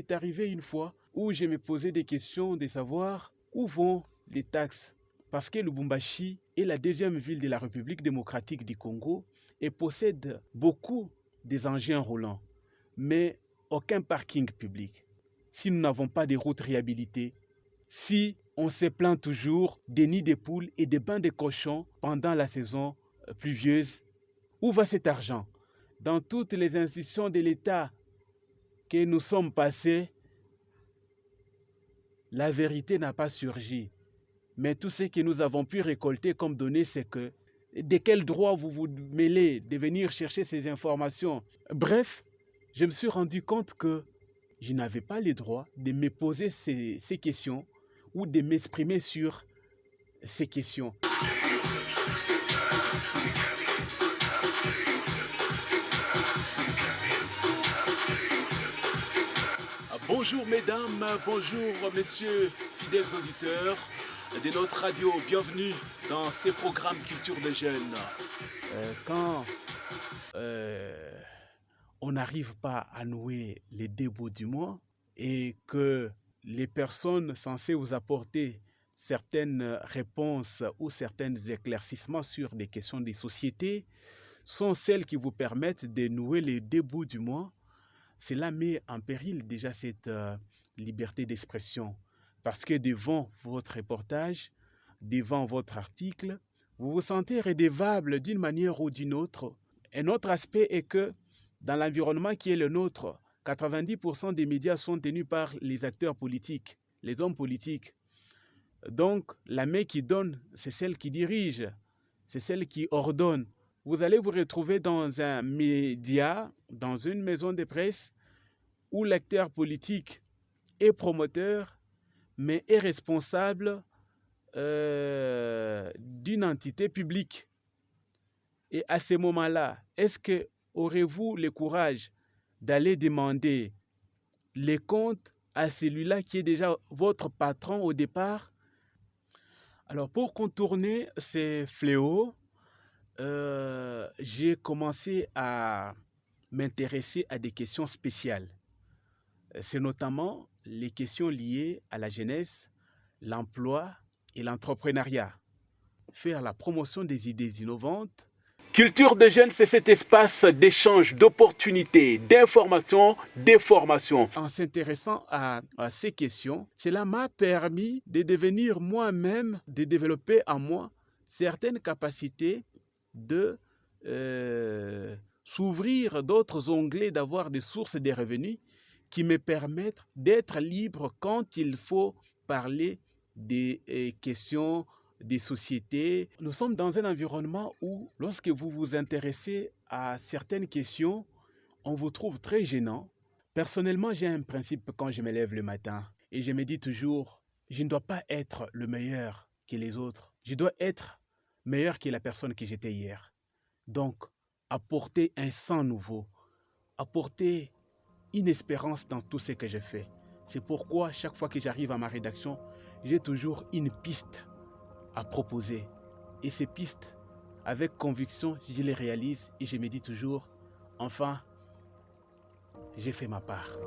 m'est arrivé une fois où je me posais des questions de savoir où vont les taxes. Parce que Lubumbashi est la deuxième ville de la République démocratique du Congo et possède beaucoup des engins roulants, mais aucun parking public. Si nous n'avons pas de routes réhabilitées, si on se plaint toujours des nids de poules et des bains de cochons pendant la saison pluvieuse, où va cet argent? Dans toutes les institutions de l'État que nous sommes passés, la vérité n'a pas surgi. Mais tout ce que nous avons pu récolter comme données, c'est que de quel droit vous vous mêlez de venir chercher ces informations? Bref, je me suis rendu compte que je n'avais pas le droit de me poser ces questions ou de m'exprimer sur ces questions. Bonjour mesdames, bonjour messieurs, fidèles auditeurs de notre radio. Bienvenue dans ce programme Culture des Jeunes. Quand on n'arrive pas à nouer les deux bouts du mois et que les personnes censées vous apporter certaines réponses ou certains éclaircissements sur des questions des sociétés sont celles qui vous permettent de nouer les deux bouts du mois, cela met en péril déjà cette liberté d'expression. Parce que devant votre reportage, devant votre article, vous vous sentez redevable d'une manière ou d'une autre. Un autre aspect est que dans l'environnement qui est le nôtre, 90% des médias sont tenus par les acteurs politiques, les hommes politiques. Donc, la main qui donne, c'est celle qui dirige, c'est celle qui ordonne. Vous allez vous retrouver dans un média, dans une maison de presse, où l'acteur politique est promoteur, mais est responsable d'une entité publique. Et à ce moment-là, est-ce que aurez-vous le courage d'aller demander les comptes à celui-là qui est déjà votre patron au départ? Alors, pour contourner ces fléaux, j'ai commencé à m'intéresser à des questions spéciales. C'est notamment les questions liées à la jeunesse, l'emploi et l'entrepreneuriat. Faire la promotion des idées innovantes. Culture des jeunes, c'est cet espace d'échange, d'opportunités, d'informations, de formation. En s'intéressant à ces questions, cela m'a permis de devenir moi-même, de développer en moi certaines capacités de s'ouvrir d'autres onglets, d'avoir des sources de revenus qui me permettent d'être libre quand il faut parler des questions des sociétés. Nous sommes dans un environnement où, lorsque vous vous intéressez à certaines questions, on vous trouve très gênant. Personnellement, j'ai un principe quand je me lève le matin et je me dis toujours, je ne dois pas être le meilleur que les autres. Je dois être meilleur que la personne que j'étais hier. Donc, apporter un sang nouveau, apporter une espérance dans tout ce que je fais. C'est pourquoi chaque fois que j'arrive à ma rédaction, j'ai toujours une piste à proposer. Et ces pistes, avec conviction, je les réalise et je me dis toujours, enfin, j'ai fait ma part.